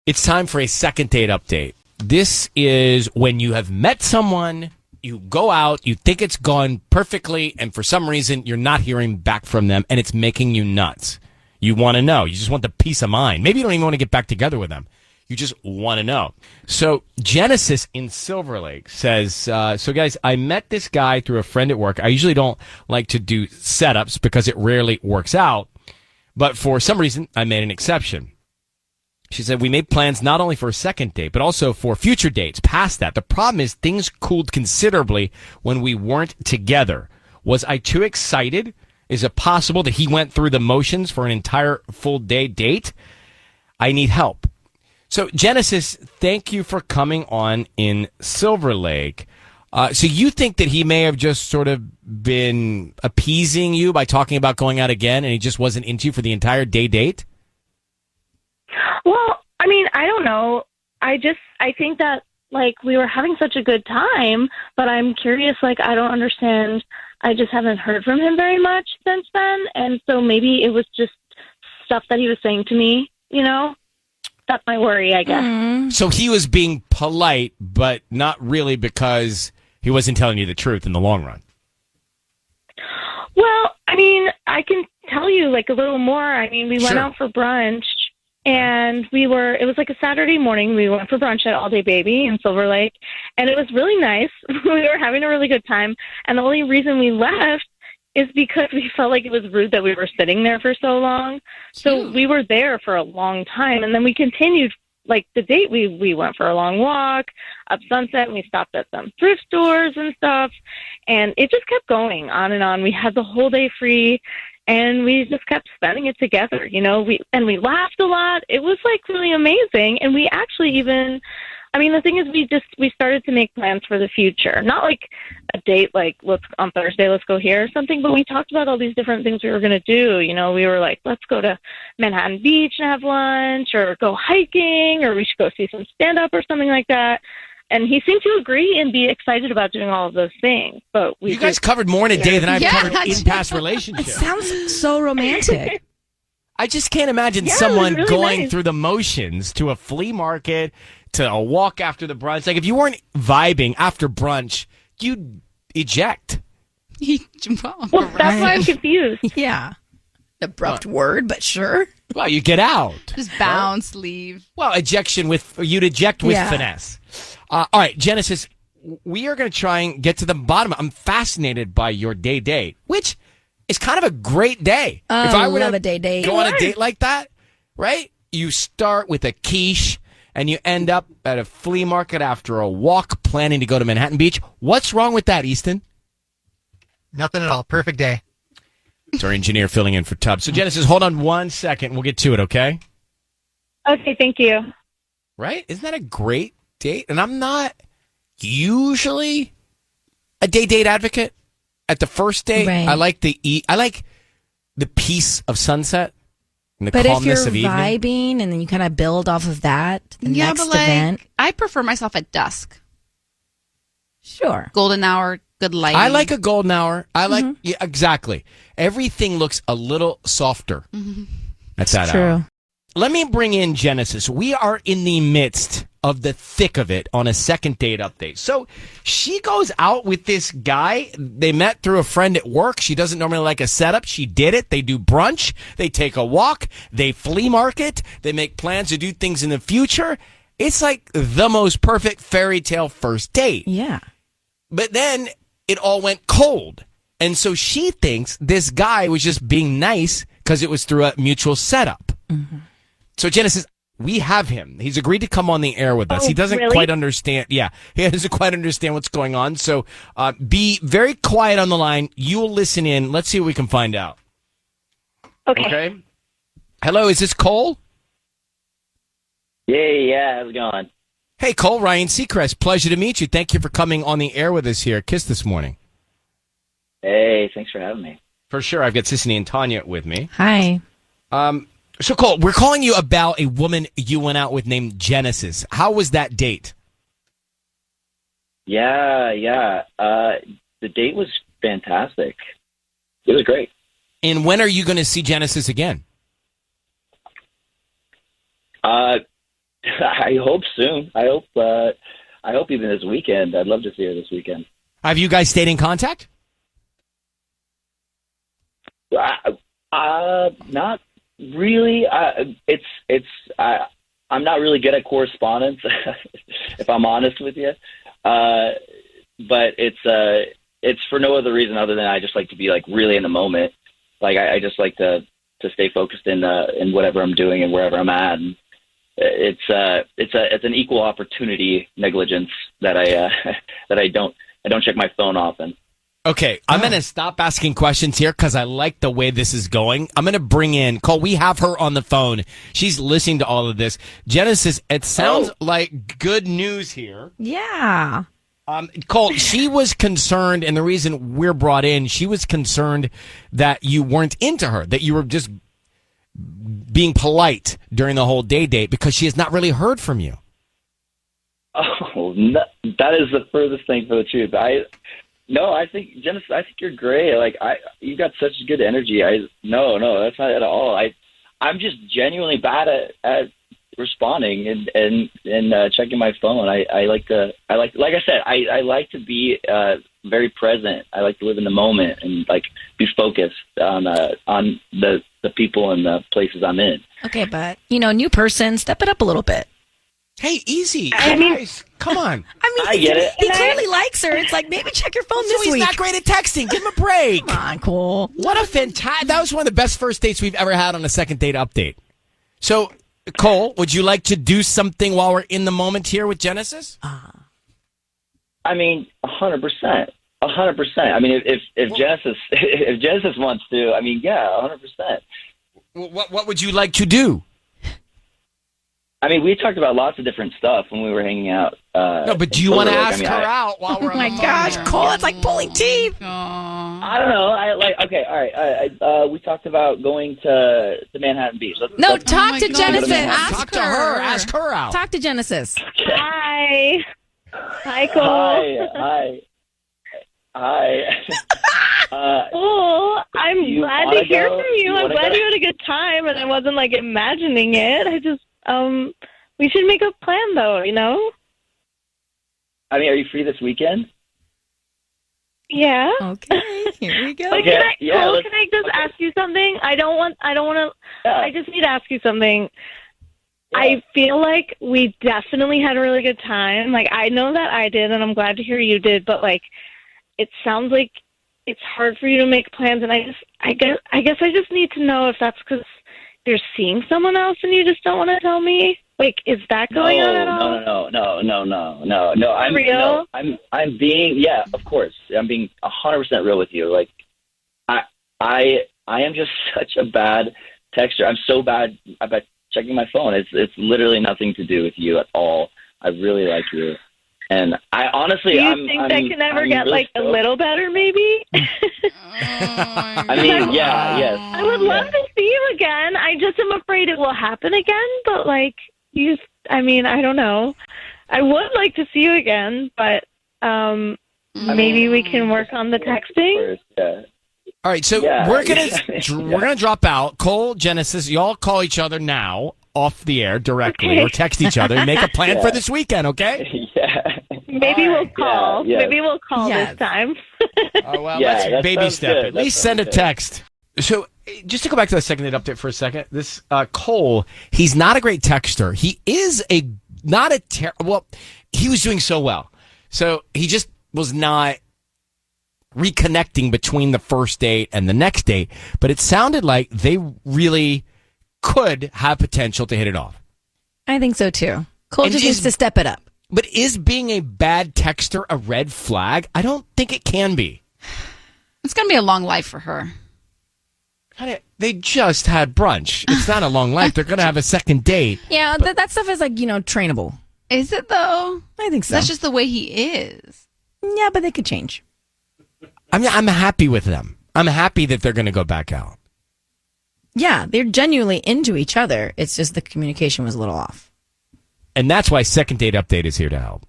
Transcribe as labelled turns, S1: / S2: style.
S1: It's time for a second date update. This is when you have met someone, you go out, you think it's gone perfectly, and for some reason you're not hearing back from them, and it's making you nuts. You want to know. You just want the peace of mind. Maybe you don't even want to get back together with them. You just want to know. So Genesis in Silver Lake says, so guys, I met this guy through a friend at work. I usually don't like to do setups because it rarely works out, but for some reason I made an exception. She said, we made plans not only for a second date, but also for future dates past that. The problem is things cooled considerably when we weren't together. Was I too excited? Is it possible that he went through the motions for an entire full day date? I need help. So Genesis, thank you for coming on in Silver Lake. So you think that he may have just sort of been appeasing you by talking about going out again, and he just wasn't into you for the entire day date?
S2: Well, I mean, I don't know. I think that, like, we were having such a good time, but I'm curious, like, I don't understand. I just haven't heard from him very much since then, and so maybe it was just stuff that he was saying to me, you know? That's my worry, I guess.
S1: Mm. So he was being polite, but not really because he wasn't telling you the truth in the long run.
S2: Well, I mean, I can tell you, like, a little more. I mean, we went out for brunch. And it was like a Saturday morning. We went for brunch at All Day Baby in Silver Lake. And it was really nice. We were having a really good time. And the only reason we left is because we felt like it was rude that we were sitting there for so long. So we were there for a long time. And then we continued, like, the date. We went for a long walk up Sunset, and we stopped at some thrift stores and stuff. And it just kept going on and on. We had the whole day free. And we just kept spending it together, you know. We laughed a lot. It was, like, really amazing. And we actually even, I mean, the thing is, we started to make plans for the future. Not like a date, like, on Thursday, let's go here or something. But we talked about all these different things we were going to do. You know, we were like, let's go to Manhattan Beach and have lunch, or go hiking, or we should go see some stand-up or something like that. And he seemed to agree and be excited about doing all of those things. But you
S1: guys covered more in a day than I've covered in past relationships.
S3: It sounds so romantic.
S1: I just can't imagine someone really going through the motions to a flea market, to a walk after the brunch. Like, if you weren't vibing after brunch, you'd eject.
S2: Well, that's why I'm confused.
S3: Yeah. Abrupt word, but sure.
S1: Well, you get out.
S4: Just bounce, leave.
S1: Well, you'd eject with finesse. All right, Genesis, we are going to try and get to the bottom. I'm fascinated by your day date, which is kind of a great day.
S3: If I would have a day date.
S1: Go on a date like that, right? You start with a quiche, and you end up at a flea market after a walk, planning to go to Manhattan Beach. What's wrong with that, Easton?
S5: Nothing at all. Perfect day.
S1: It's our engineer filling in for Tubbs. So, Genesis, hold on 1 second. We'll get to it, okay?
S2: Okay, thank you.
S1: Right? Isn't that a great date? And I'm not usually a date advocate at the first date. Right. I like the peace of sunset and the calmness of evening.
S3: But if you're vibing and then you kind of build off of that, the next event.
S4: I prefer myself at dusk.
S3: Sure.
S4: Golden hour, good lighting.
S1: I like a golden hour. I like, yeah, exactly. Everything looks a little softer at that hour. Let me bring in Genesis. We are in the midst of the thick of it on a second date update. So she goes out with this guy. They met through a friend at work. She doesn't normally like a setup. She did it. They do brunch. They take a walk. They flea market. They make plans to do things in the future. It's like the most perfect fairy tale first date.
S3: Yeah.
S1: But then it all went cold. And so she thinks this guy was just being nice because it was through a mutual setup. Mm-hmm. So, Genesis, we have him. He's agreed to come on the air with us. He doesn't quite understand. Yeah, he doesn't quite understand what's going on. So be very quiet on the line. You'll listen in. Let's see what we can find out. Okay. Hello, is this Cole?
S6: Yeah, how's it going?
S1: Hey, Cole, Ryan Seacrest. Pleasure to meet you. Thank you for coming on the air with us here at KISS this morning.
S6: Hey, thanks for having me.
S1: For sure. I've got Sissany and Tanya with me.
S3: Hi.
S1: So, Cole, we're calling you about a woman you went out with named Genesis. How was that date?
S6: Yeah. The date was fantastic. It was great.
S1: And when are you going to see Genesis again?
S6: I hope soon. I hope even this weekend. I'd love to see her this weekend.
S1: Have you guys stayed in contact?
S6: Not really. I'm not really good at correspondence, if I'm honest with you. But it's for no other reason other than I just like to be like really in the moment. Like I just like to stay focused in whatever I'm doing and wherever I'm at. And it's an equal opportunity negligence that I don't check my phone often.
S1: Okay, I'm going to stop asking questions here because I like the way this is going. I'm going to bring in Cole. We have her on the phone. She's listening to all of this. Genesis, it sounds like good news here.
S3: Yeah.
S1: Cole, she was concerned, and the reason we're brought in, she was concerned that you weren't into her, that you were just being polite during the whole date because she has not really heard from you.
S6: Oh, no, that is the furthest thing from the truth. I think Genesis, I think you're great. Like you got such good energy. No, that's not at all. I'm just genuinely bad at responding and checking my phone. Like I said, I like to be very present. I like to live in the moment and like be focused on the people and the places I'm in.
S3: Okay, but new person, step it up a little bit.
S1: Hey, easy.
S6: Guys,
S1: come on.
S6: I get it.
S3: He clearly likes her. It's like, maybe check your phone this
S1: He's
S3: week.
S1: not great at texting. Give him a break.
S3: Come on, Cole.
S1: What a fantastic... That was one of the best first dates we've ever had on a second date update. So, Cole, would you like to do something while we're in the moment here with Genesis?
S6: I mean, 100%. 100%. I mean, if Genesis wants to, I mean, yeah, 100%.
S1: What would you like to do?
S6: I mean, we talked about lots of different stuff when we were hanging out.
S1: No, but do you want to ask her out while we're on
S3: Oh my
S1: the phone
S3: gosh,
S1: here?
S3: Cole, it's like pulling teeth.
S6: I don't know. Okay, all right. We talked about going to Manhattan Beach.
S3: Talk to
S4: God.
S3: Genesis.
S1: Talk to her. Ask her out.
S3: Talk to Genesis.
S2: Hi. Hi, Cole.
S6: Hi.
S2: Oh, I'm
S6: you
S2: glad
S6: wanna
S2: to hear
S6: go?
S2: from you.
S6: You
S2: I'm
S6: wanna
S2: glad
S6: go?
S2: you had a good time, and I wasn't like imagining it. I just, we should make a plan though,
S6: I mean, are you free this weekend?
S2: Yeah.
S3: Okay, here we go.
S2: But
S6: Okay,
S2: Cole, can I just ask you something? I don't want to.
S6: Yeah.
S2: I just need to ask you something.
S6: Yeah.
S2: I feel like we definitely had a really good time. Like I know that I did, and I'm glad to hear you did. But like, it sounds like it's hard for you to make plans, and I guess I just need to know if that's because you're seeing someone else and you just don't want to tell me. Like, is that going on at all?
S6: No. I'm
S2: real?
S6: No, I'm being, yeah, of course. I'm being 100% real with you. Like, I am just such a bad texter. I'm so bad about checking my phone. It's literally nothing to do with you at all. I really like you. And I honestly,
S2: Do you think that can ever get
S6: really
S2: like a little better, maybe?
S6: I mean, yes.
S2: I would love to see you again. I just am afraid it will happen again. But like, I don't know. I would like to see you again, but maybe we can work on the texting.
S6: Yeah.
S1: All right, so we're gonna drop out. Cole, Genesis, y'all call each other now off the air directly or text each other and make a plan for this weekend, okay?
S6: Yeah.
S2: Maybe we'll call.
S6: Yeah.
S2: Maybe we'll call
S3: Yes.
S2: this time.
S1: Oh, well,
S6: Yeah,
S1: let's
S6: that
S1: baby
S6: sounds
S1: step
S6: good.
S1: it. At
S6: That
S1: least send a
S6: sounds good.
S1: text. So, just to go back to the second date update for a second, this Cole, he's not a great texter. He is he was doing so well. So, he just was not reconnecting between the first date and the next date, but it sounded like they really could have potential to hit it off.
S3: I think so too. Cole
S1: And
S3: just needs to step it up.
S1: But is being a bad texter a red flag? I don't think it can be.
S4: It's going to be a long life for her.
S1: They just had brunch. It's not a long life. They're going to have a second date.
S3: Yeah, that stuff is like, trainable.
S4: Is it though?
S3: I think so.
S4: That's just the way he is.
S3: Yeah, but they could change.
S1: I'm happy with them. I'm happy that they're going to go back out.
S3: Yeah, they're genuinely into each other. It's just the communication was a little off.
S1: And that's why Second Date Update is here to help.